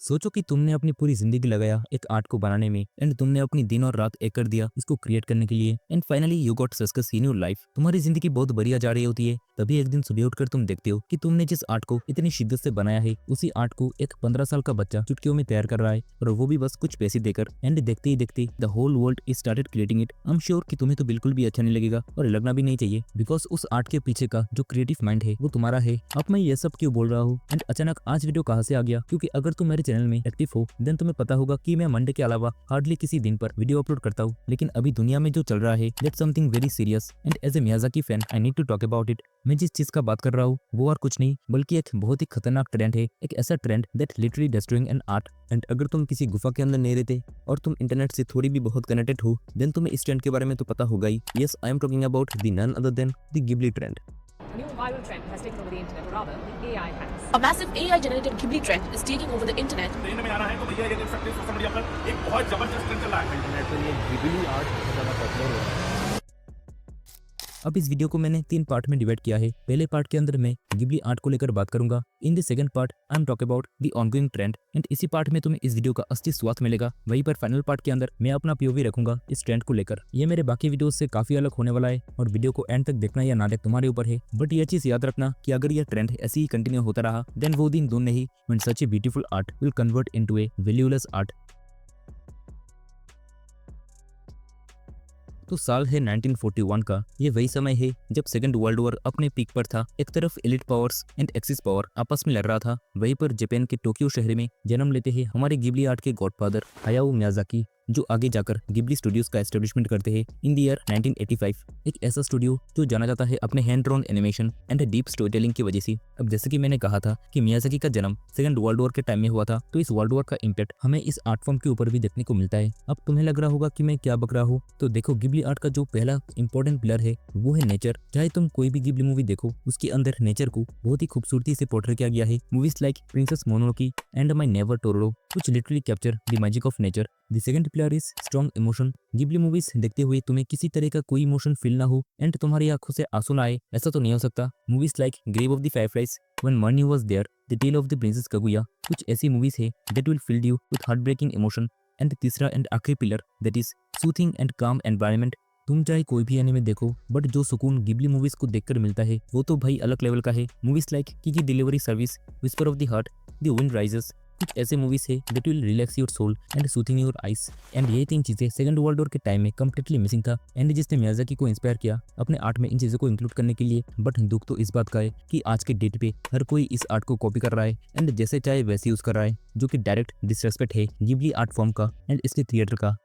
सोचो कि तुमने अपनी पूरी जिंदगी लगाया एक आर्ट को बनाने में एंड तुमने अपनी दिन और रात एक कर दिया इसको क्रिएट करने के लिए and finally you got success in your life. तुम्हारी जिंदगी बहुत बढ़िया जा रही होती है, तभी एक दिन सुबह उठकर तुम देखते हो कि तुमने जिस आर्ट को इतनी शिद्दत से बनाया है उसी आर्ट को एक 15 साल का बच्चा चुटकियों में तैयार कर रहा है, और वो भी बस कुछ पैसे देकर। एंड देखते ही देखते the whole world is started creating it. I am sure कि तुम्हें तो बिल्कुल भी अच्छा नहीं लगेगा और लगना भी नहीं चाहिए, बिकॉज उस आर्ट के पीछे का जो क्रिएटिव माइंड है वो तुम्हारा है। अब मैं ये सब क्यों बोल रहा हूँ एंड अचानक आज वीडियो कहाँ से आ गया, क्योंकि अगर तुम मेरे चैनल में एक्टिव हो देन तुम्हें पता होगा कि मैं मंडे के अलावा हार्डली किसी दिन पर वीडियो अपलोड करता हूँ। लेकिन अभी दुनिया में जो चल रहा है that's something very serious and as a Miyazaki fan I need to talk about it. मैं जिस चीज का बात कर रहा हूँ वो और कुछ नहीं बल्कि एक बहुत ही खतरनाक ट्रेंड है, एक ऐसा trend that literally destroying an art. And अगर तुम किसी गुफा के अंदर नहीं रहते और तुम इंटरनेट से थोड़ी भी बहुत कनेक्टेड हो देन तुम्हें इस ट्रेंड के बारे में तो पता होगा ही। Yes, I am talking about the none other than the Ghibli trend. A new viral trend has taken over the internet, or rather, the AI has. A massive AI-generated Ghibli trend is taking over the internet. Trend में आ रहा है तो भैया ये देख सकते हैं social media पर एक बहुत जबरदस्त ट्रेंड चल रहा है। इंटरनेट पर ये गिबली आर्ट बहुत ज़्यादा पॉपुलर हो रहा है। अब इस वीडियो को मैंने 3 पार्ट में डिवाइड किया है। पहले पार्ट के अंदर मैं गिबली आर्ट को लेकर बात करूंगा। In the second part I am talk about the ongoing trend and इसी पार्ट में तुम्हें इस वीडियो का असली स्वाद मिलेगा। वहीं पर फाइनल पार्ट के अंदर मैं अपना पीओवी रखूंगा इस ट्रेंड को लेकर। ये मेरे बाकी वीडियो से काफी अलग होने वाला है और वीडियो को एंड तक देखना या ना देख तुम्हारे ऊपर है। बट ये चीज याद रखना कि अगर यह ट्रेंड ऐसे ही कंटिन्यू होता रहा देन वो दिन दूर नहीं when such a beautiful art will convert into A valueless art. तो साल है 1941 का। ये वही समय है जब सेकंड वर्ल्ड वॉर अपने पीक पर था। एक तरफ elite powers and axis power आपस में लड़ रहा था, वहीं पर जापान के टोक्यो शहर में जन्म लेते हैं हमारे गिबली आर्ट के गॉडफादर हायाओ मियाजाकी, जो आगे जाकर गिबली स्टूडियोज का एस्टेब्लिशमेंट करते हैं इन द ईयर 1985। एक ऐसा स्टूडियो जो जाना जाता है अपने hand drawn animation and deep story telling की वजह से। अब जैसे कि मैंने कहा था कि मियाजाकी का जन्म सेकंड वर्ल्ड वॉर के टाइम में हुआ था, तो इस वर्ल्ड वॉर का इम्पैक्ट हमें इस आर्ट फॉर्म के ऊपर भी देखने को मिलता है। अब तुम्हें लग रहा होगा कि मैं क्या बक रहा हूँ, तो देखो गिबली आर्ट का जो पहला इंपॉर्टेंट पिलर है वो है नेचर। चाहे तुम कोई भी गिबली मूवी देखो उसके अंदर नेचर को बहुत ही खूबसूरती से पोर्ट्रे किया गया है। Movies like Princess Mononoke and My Neighbour Totoro which literally capture the magic of nature. The second pillar is strong emotion. Ghibli movies देखते हुए तुम्हें किसी तरह का कोई इमोशन फील ना हो एंड तुम्हारी आंखों से आंसू ना आए, ऐसा तो नहीं हो सकता। Movies like Grave of the Fireflies, when Marnie was there, the tale of the princess Kaguya, कुछ ऐसी मूवीज है that will fill you with heart breaking emotion. And तीसरा एंड आखिरी pillar that is soothing and calm environment. तुम चाहे कोई भी anime देखो बट जो सुकून गिबली मूवीज को देखकर मिलता है वो तो भाई अलग लेवल का है। Movies like Kiki delivery service, whisper of the heart, the wind rises, कुछ ऐसे मूवीज है that will relax your soul and soothing your eyes. And ये 3 चीजें सेकंड वर्ल्ड वॉर के टाइम में कंप्लीटली मिसिंग था एंड जिसने मियाजाकी को इंस्पायर किया अपने आर्ट में इन चीजों को इंक्लूड करने के लिए। बट दुख तो इस बात का है कि आज के डेट पे हर कोई इस आर्ट को कॉपी कर रहा है एंड जैसे चाहे वैसे यूज कर रहा है, जो कि डायरेक्ट डिसरेस्पेक्ट है गिबली आर्ट फॉर्म का एंड इसके थिएटर का।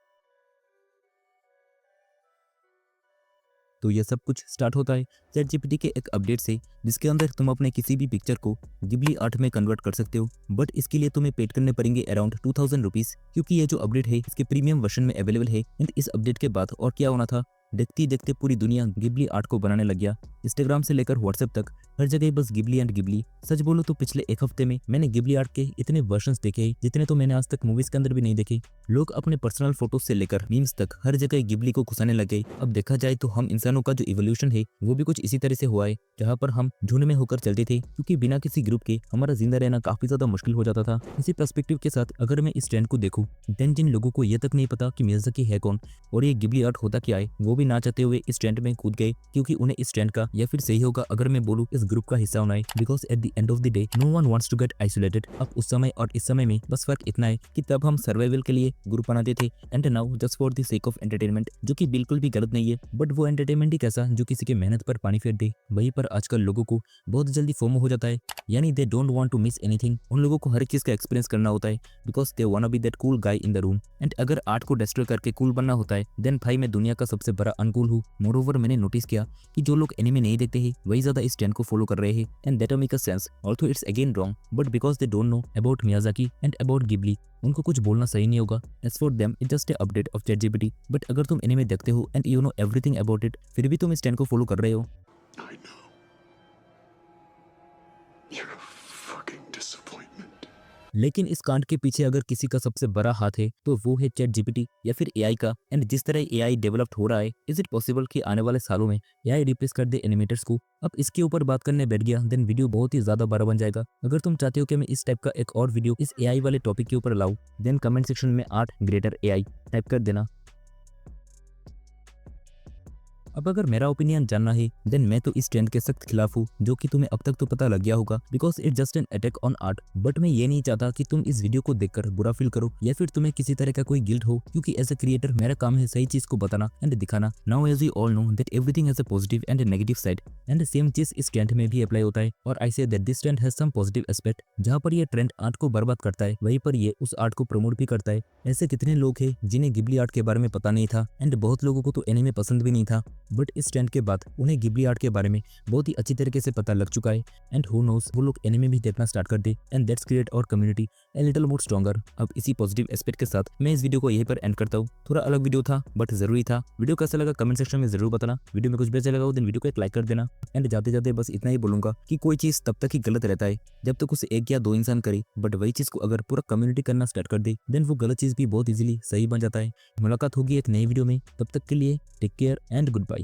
तो यह सब कुछ स्टार्ट होता है चैट जीपीटी के एक अपडेट से, जिसके अंदर तुम अपने किसी भी पिक्चर को गिबली आर्ट में कन्वर्ट कर सकते हो। बट इसके लिए तुम्हें पेड करने पड़ेंगे अराउंड 2000 रुपीज, क्योंकि ये जो अपडेट है इसके प्रीमियम वर्जन में अवेलेबल है। एंड इस अपडेट के बाद और क्या होना था, देखते ही देखते पूरी दुनिया गिबली आर्ट को बनाने लग गया। इंस्टाग्राम से लेकर व्हाट्सएप तक हर जगह बस गिबली एंड गिबली। सच बोलो तो पिछले एक हफ्ते में मैंने गिबली आर्ट के इतने वर्जन्स देखे जितने तो मैंने आज तक मूवीज के अंदर भी नहीं देखे। लोग अपने पर्सनल फोटोज से लेकर मीम्स तक हर जगह गिबली को घुसाने लगे। अब देखा जाए तो हम इंसानों का जो इवोल्यूशन है वो भी कुछ इसी तरह से हुआ है, जहाँ पर हम झुंड में होकर चलते थे, क्योंकि बिना किसी ग्रुप के हमारा जिंदा रहना काफी ज्यादा मुश्किल हो जाता था। इसी पर्सपेक्टिव के साथ अगर मैं इस ट्रेंड को देखूं देन जिन लोगों को ये तक नहीं पता कि मियाजाकी है कौन और ये गिबली आर्ट होता क्या है, वो भी ना चाहते हुए इस ट्रेंड में कूद गए, क्योंकि उन्हें इस ट्रेंड का, या फिर सही होगा अगर मैं बोलूं इस ग्रुप का हिस्सा होना है। Because at the end of the day no one wants to get isolated. अब उस समय और इस समय में बस फर्क इतना है कि तब हम सर्वाइवल के लिए ग्रुप बनाते थे and now just for the sake of entertainment, जो कि बिल्कुल भी गलत नहीं है। बट वो एंटरटेनमेंट ही कैसा जो किसी के मेहनत पर पानी फेर दे। वहीं पर आजकल लोगों को बहुत जल्दी फोमो हो जाता है, यानी they don't want to miss anything. उन लोगों को हर चीज का एक्सपीरियंस करना होता है because they want to be that cool guy in the room. And अगर आर्ट को डिस्ट्रॉय करके कूल बनना होता है देन भाई मैं दुनिया का सबसे बड़ा अनकूल हूँ। मोरोवर मैंने नोटिस किया कि जो लोग एनिमे नहीं देखते हैं वही ज्यादा इस ट्रेंड को फॉलो कर रहे हैं and that make a sense, although it's again wrong, but because they don't know about Miyazaki and about Ghibli उनको कुछ बोलना सही नहीं होगा। As for them it just a update of ChatGPT. But अगर तुम एनिमे देखते हो and you know everything about it, फिर भी तुम इस ट्रेंड को फॉलो कर रहे हो। I know. You're a fucking disappointment. लेकिन इस कांड के पीछे अगर किसी का सबसे बड़ा हाथ है तो वो है चैट जीपीटी या फिर एआई का। एंड जिस तरह एआई डेवलप्ड हो रहा है, इज इट पॉसिबल कि आने वाले सालों में एआई रिप्लेस कर दे एनिमेटर्स को? अब इसके ऊपर बात करने बैठ गया देन वीडियो बहुत ही ज्यादा बड़ा बन जाएगा। अगर तुम चाहते हो कि मैं इस टाइप का एक और वीडियो इस एआई वाले टॉपिक के ऊपर लाऊं, देन कमेंट सेक्शन में आर्ट ग्रेटर एआई टाइप कर देना। अब अगर मेरा ओपिनियन जानना है देन मैं तो इस ट्रेंड के सख्त खिलाफ हूँ, जो कि तुम्हें अब तक तो पता लग गया होगा, because it just an attack on art. But मैं ये नहीं चाहता कि तुम इस वीडियो को देखकर बुरा फील करो या फिर तुम्हें किसी तरह का कोई गिल्ट हो, क्योंकि एज अ क्रिएटर मेरा काम है सही चीज को बताना एंड दिखाना। Now as you all know that everything has a positive and a negative side, and same चीज इस ट्रेंड में भी अप्लाई होता है। और I say that this trend has some positive aspect. जहाँ पर ये ट्रेंड आर्ट को बर्बाद करता है, वहीं पर ये उस आर्ट को प्रमोट भी करता है। ऐसे कितने लोग हैं जिन्हें गिबली आर्ट के बारे में पता नहीं था, एंड बहुत लोगों को तो एनीमे पसंद भी नहीं था, बट इस ट्रेंड के बाद उन्हें गिबली आर्ट के बारे में बहुत ही अच्छी तरीके से पता लग चुका है। एंड हु नोस वो लोग एनिमे भी देखना स्टार्ट कर दे, एंड दैट्स क्रिएट और community a little more stronger. अब इसी पॉजिटिव एस्पेक्ट के साथ मैं इस वीडियो को यहीं पर एंड करता हूँ। थोड़ा अलग वीडियो था बट जरूरी था। वीडियो कैसा लगा कमेंट सेक्शन में जरूर बताना। वीडियो में कुछ बेहतर लगा हो देन वीडियो को एक लाइक कर देना। एंड जाते जाते बस इतना ही बोलूंगा कि कोई चीज तब तक ही गलत रहता है जब तक उसे एक या दो इंसान करे, बट वही चीज को अगर पूरा कम्युनिटी करना स्टार्ट कर दे देन वो गलत चीज भी बहुत इजीली सही बन जाता है। मुलाकात होगी एक नई वीडियो में, तब तक के लिए take care and good bye.